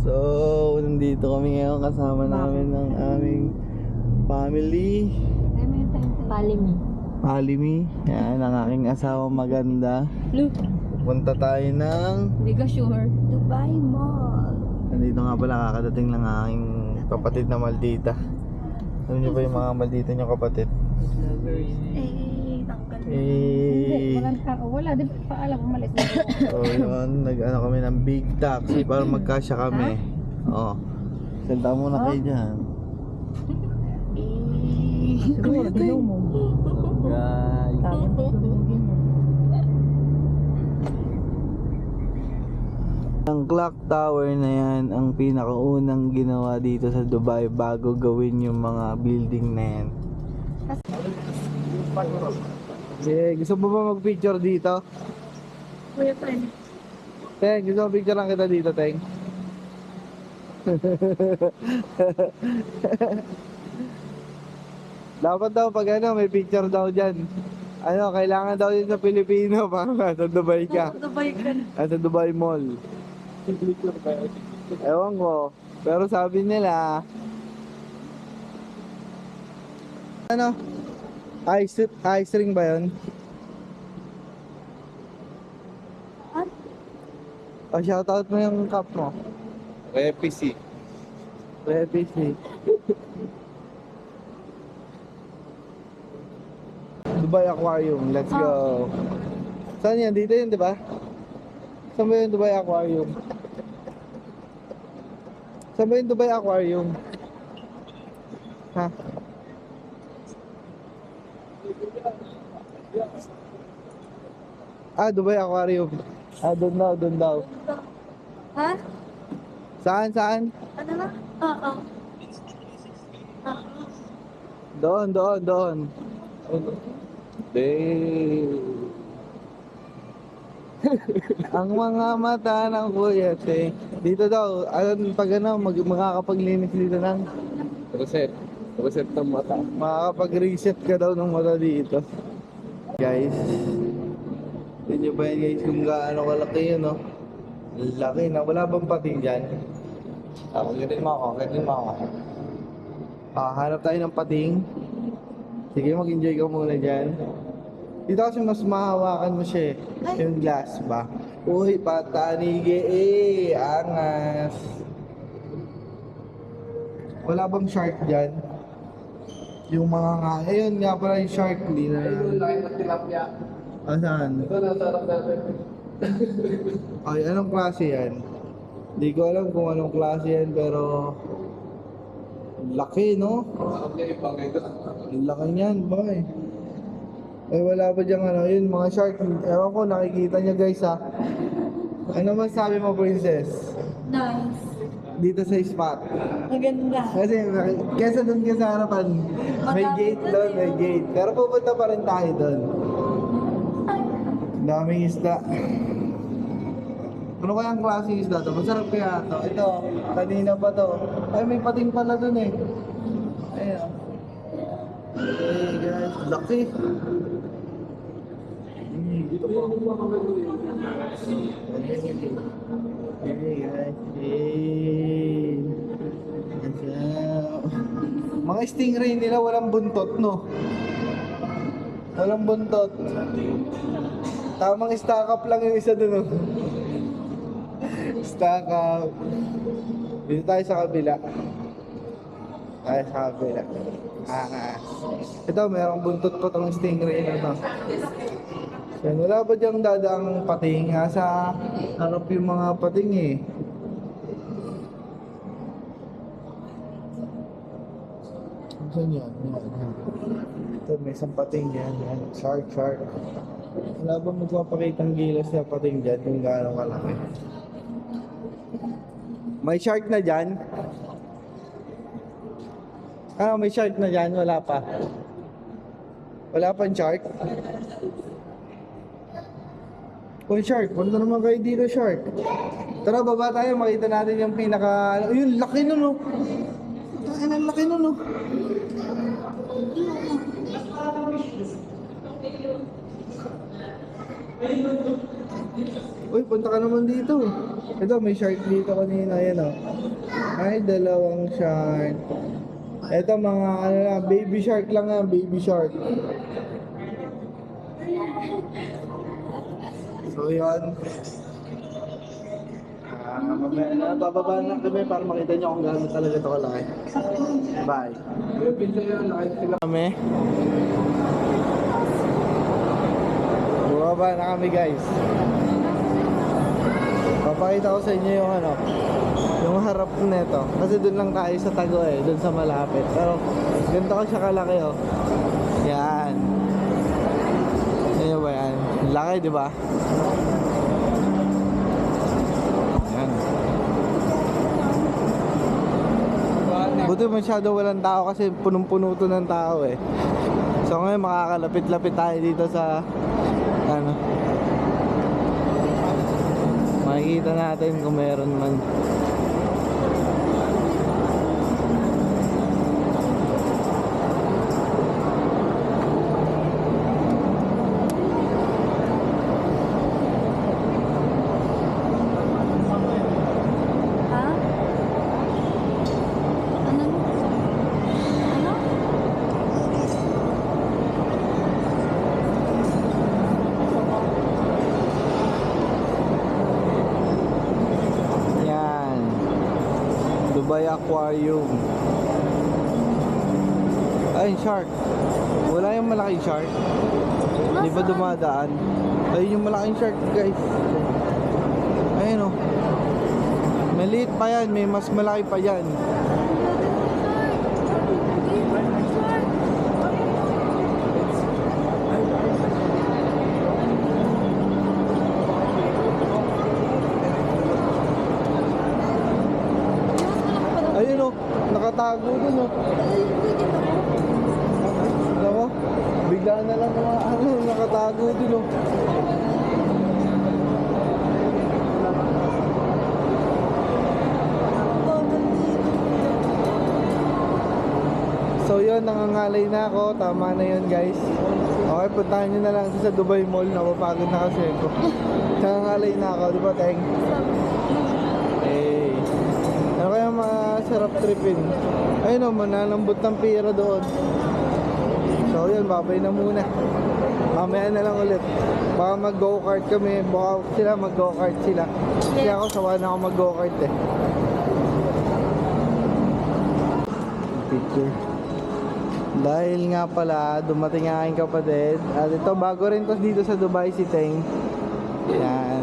So, nandito kami ngayon kasama namin ng aming family. Palimi. Yan, ang aking asawang maganda. Look, Punta tayo ng... hindi ka sure. Dubai Mall. Nandito nga pala, kakadating lang ang aking kapatid na Maldita. Alam niyo ba yung mga Maldita niyong kapatid? Tangkal. Wala din pa alam umalis na. So yun, nag-ano kami ng big taxi para magkasya kami. Oo. Salta muna kayo dyan. Siguro dilaw mo. Guys. Ang clock tower na yan ang pinakaunang ginawa dito sa Dubai bago gawin yung mga building na yan. Gusto mo ba mag-picture dito? Kuya Tren. Teng, gusto mo picture lang kita dito, Teng? Dapat daw pag ano, may picture daw dyan. Ano, kailangan daw yun sa Pilipino para sa Dubai ka. Dubai ka. Sa Dubai Mall. Ewan ko. Pero sabi nila, ano? Ice ring ba yun? O, shoutout mo yung cup mo. PC. PPC. Dubai Aquarium, let's go. Saan yan? Dito yun, di ba? Saan ba yung Dubai Aquarium? Saan ba yung Dubai Aquarium? Ha? Dubai Aquarium. Doon daw, doon daw. Ha? Saan? Ano na? Oo. Doon. Ang mga mata ng kuya, te. Dito daw, pag ano, makakapaglinis dito ng Reset ng mata. makakapag-reset ka daw ng mata dito. Guys, yun nyo ba yan guys kung gaano kalaki yun, no? Laki na, wala bang pating dyan? Ganun mo ako. Hanap tayo ng pating. Sige, mag-enjoy ka muna dyan. Dito kasi mas mahawakan mo siya eh. Yung glass ba? Uy, patanige angas. Wala bang shark dyan? Yung mga nga, ayun nga pala yung shark, hindi na. Ayun, laki ng tilapia. Saan? Ito na sarap natin. Ay, anong klase yan? Hindi ko alam kung anong klase yan, pero laki, no? Sarap niya yung bangay ko. Ang laki niyan, boy. Ay, wala pa diyang ano, yun, mga shark. Ewan ko, nakikita niya guys, ha? Ano man sabi mo, princess? Nice. Dito sa spot. Maganda. Kasi, kesa doon ka sa harapan, may gate doon, may gate. Pero pupunta pa rin tayo doon. Daming isda. Ano kaya ang klaseng isda to? Masarap kaya to. Ito, kanina pa to. Ay, may pating pala dun eh. Ayun. Hey guys, laki. Dito po ako makakagawin. Hey guys, hey. Mga stingray nila walang buntot, no? Walang buntot. Tamang stack up lang yung isa dun, no? Stack up. Dito tayo sa kabila. Ito, mayroong buntot pa itong stingray na ito. Yan, wala ba diyang dadaang pating? Sa harap yung mga pating eh. Saan yan? Ito, may isang pating yan. Shark. Wala ba magpapakitang gilas na pating dyan kung gaano kalaki? May shark na dyan? May shark na dyan? Wala pa. Wala pang shark? Uy, shark. Punta naman kayo dito, shark. Tara, baba tayo. Makita natin yung pinaka... Yun, laki nun, no? Ang laki nun, no? Uy, punta ka naman dito. Ito, may shark dito kanina. Ayan o. Ay, dalawang shark. Ito mga ano lang, baby shark lang yan, baby shark. So yun. Bababa na kami para makita nyo kung gaano talaga ito kalaki. Bye. Pinsan yun, nakita sila. Kami. Bumaba na kami guys. Papakita ko sa inyo yung ano, yung harap nito. Kasi doon lang tayo sa tago eh, doon sa malapit. Pero ganito ko siya kalaki oh. Yan. Yan ba yan? Laki di ba? Yan. Buti masyado walang tao kasi punong-puno to ng tao eh. So ngayon makakalapit-lapit tayo dito sa ano. Makikita natin kung meron man. Ha? Ano? Ano? Yan. Dubai Aquarium. Ay, shark. Wala yung malaking shark. Di ba dumadaan? Ayun yung malaking shark, guys. Ayun oh. Maliit pa yan, may mas malaki pa yan. Ayun oh, nakatago dun oh. Ako, bigla na lang mga ano, nakatago dun oh. So yun, nangangalay na ako. Tama na yun guys. Okay, puntahan nyo na lang sa Dubai Mall. Napapagod na kasi ako. Nangangalay na ako, di ba Teng? Eh, ano kaya masarap tripin? Ayun o, mananambot ng pira doon. So yun, babay na muna. Mamaya na lang ulit. Baka mag-go-kart kami. Baka sila mag-go-kart sila. Kasi ako sawa na ako mag-go-kart eh. Picture. Dahil nga pala, dumating ang aking kapatid. At ito, bago rin to dito sa Dubai si Teng. Yan.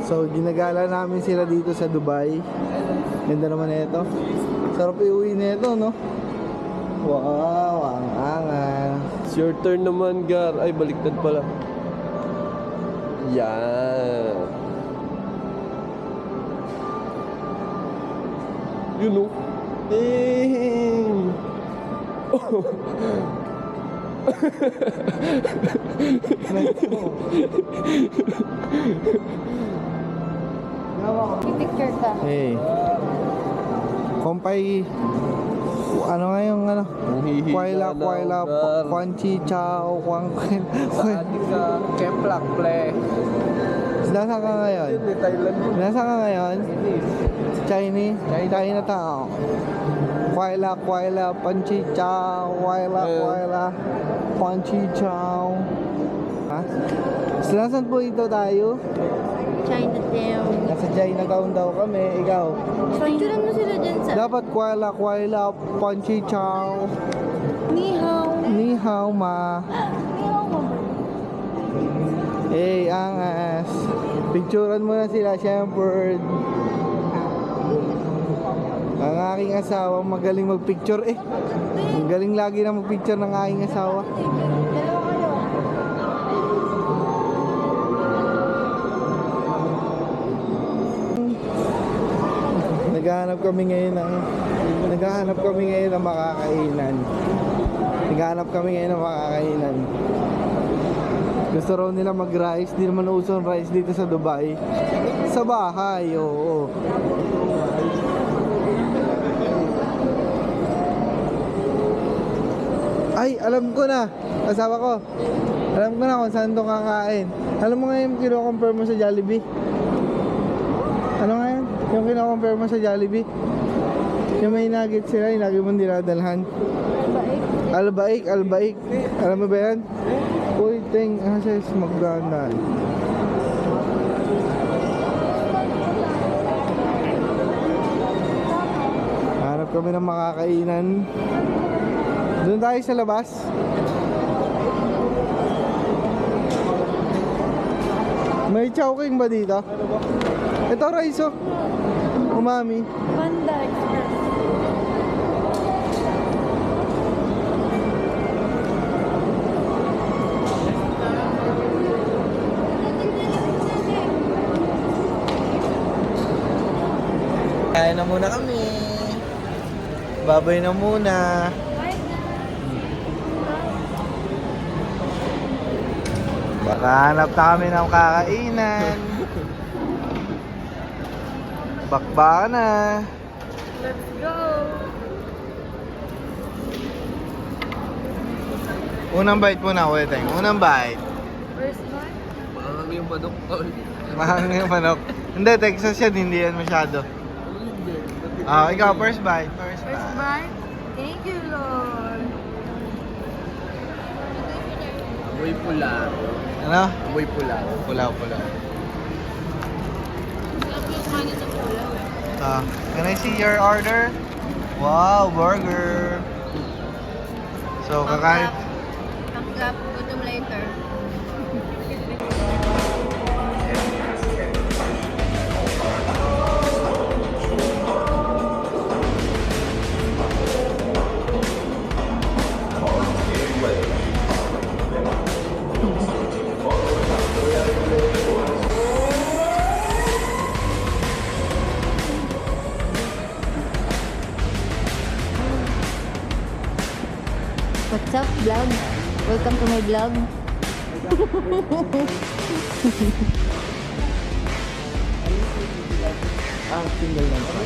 So, ginagala namin sila dito sa Dubai. Ganda naman na ito. Sarap iuwi na ito, no? Wow, ang angan. It's your turn naman, Gar. Ay, baliktad pala. Yan. You know. Damn. Picture ka. Hey. Kompay. Ano nga yung ano? Kwaila, kwaila, kwanchi, chow, kwang. Saan ka? Keplak, ple. Nasaan ka ngayon? Thailand. Nasaan ka ngayon? Chinese? Chinatown. Kwaila, kwaila, panchi, chow, kwaila, kwaila, panchi, chow. Ha? Saan po ito tayo? Chinatown. Nasa Chinatown daw kami. Ikaw? Picturean mo sila dyan sa... Dapat kwaila, kwaila, panchi, chow. Ni hao. Ni hao ma. Ni hao mo ba? Hey, angas. Picturean mo na sila, syempre. Ang aking asawa magaling magpicture eh. Ang galing lagi na magpicture ng aking asawa. Dalawa kayo. Naghahanap kami ngayon ng makakainan. Naghahanap kami ngayon ng makakainan. Gusto raw nila mag-rice. Di naman uso ang rice dito sa Dubai. Sa bahay, oo. Ay, alam ko na. Asawa ko. Alam ko na kung saan ito kakain. Alam mo nga yung kino-compare mo sa Jollibee? Ano nga yun? Yung kino-compare mo sa Jollibee? Yung may nuggets sila, yung lagi mong dinadalhan. Albaik, albaik. Alam mo ba yan? Uy, ting, ases, magdaan. Hanap kami ng makakainan. Doon tayo sa labas. May chowking ba dito? Ito, rice oh. Umami. Panda Express. Kain na muna kami. Babay na muna. Baka hanap na kami ng kakainan. Bakbaka na. Let's go! Unang bite muna, Kuya Teng. Unang bite. First one? Parang yung badok tol. Mahang yung manok. Hindi, Texas yan. Hindi yan masyado. Ikaw, first bite. First First bite. bite? Thank you, Lord. Amoy pula. Ano? Amoy pula. Pulaw. Can I see your order? Wow, burger. So, kakain. Panggap, gutom later. What's up, vlog? Welcome to my vlog. Single lang pa.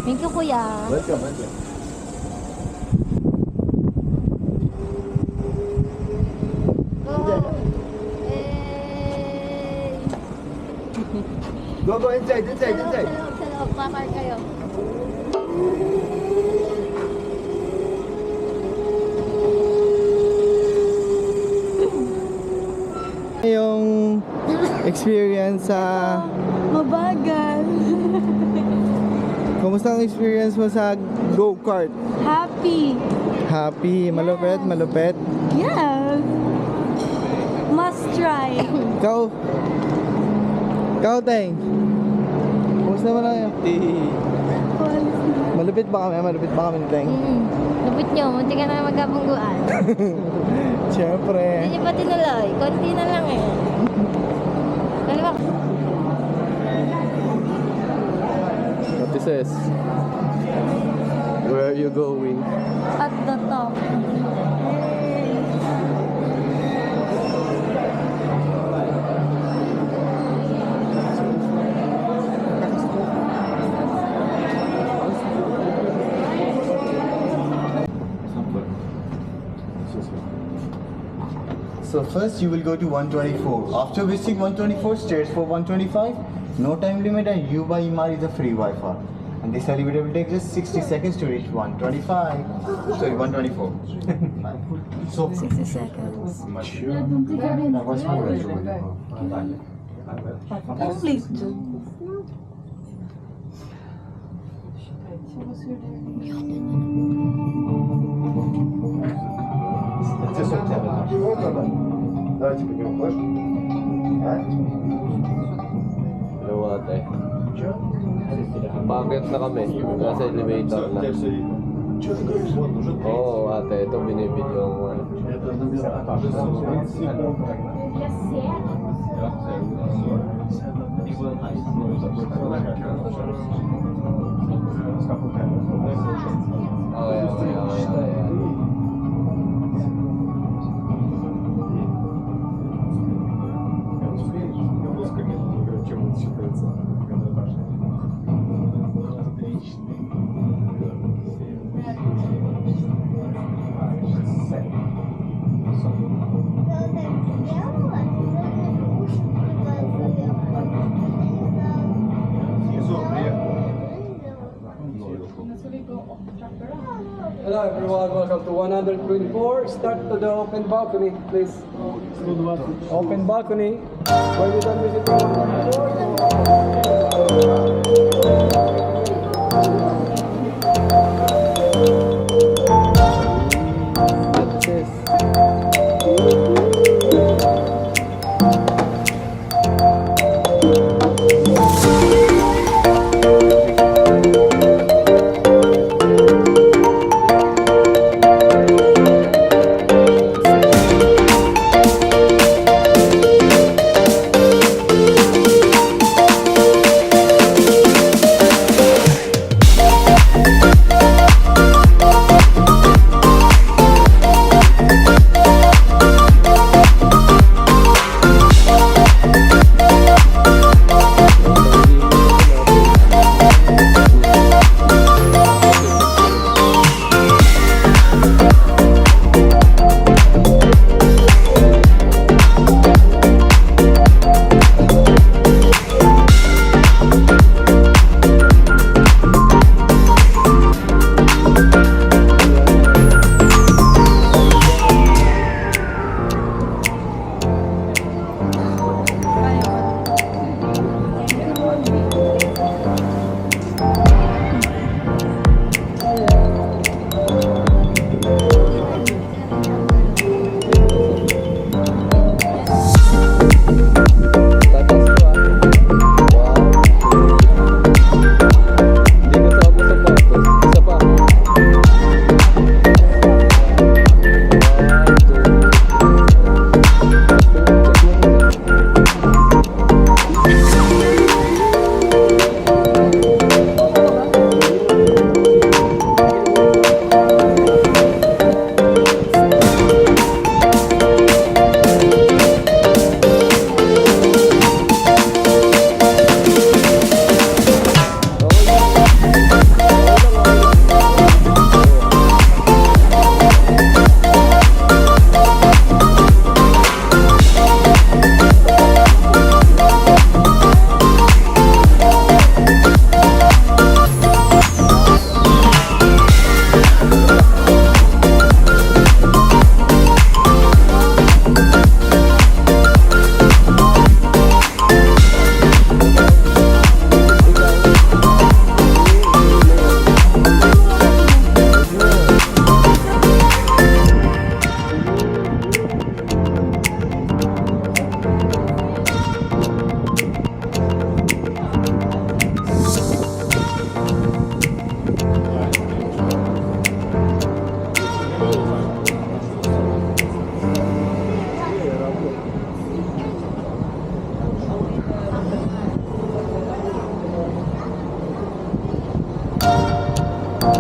Thank you, kuya. Welcome. Go inside. Sa loob, papark kayo. Yung experience sa... Mabagal. Kumusta ang experience mo sa go-kart? Happy. Happy? Malupet? Malupet? Yes. Must try. Ikaw? Ikaw, Teng? Kumusta mo lang yun? Malupit ba kami? Malupit ba kami ni Teng? Lupit nyo, munti ka na magkabungguan. Siyempre. Hindi pa tinuloy, konti na lang eh. Kaliwa. sis? Where are you going? At the top. So first you will go to 124. After visiting 124, stairs for 125. No time limit and U by Imar is a free Wi-Fi. And this elevator will take just 60 seconds to reach 125. Sorry, 124. So 60 seconds. Only two. Hello ate. Bakit na kami? Nasa elevator na. Oo ate, ito binibidyo ko. Okay. Hello everyone, welcome to 124. Start to the open balcony, please. Open balcony. When you done visiting 124.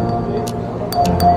Bye.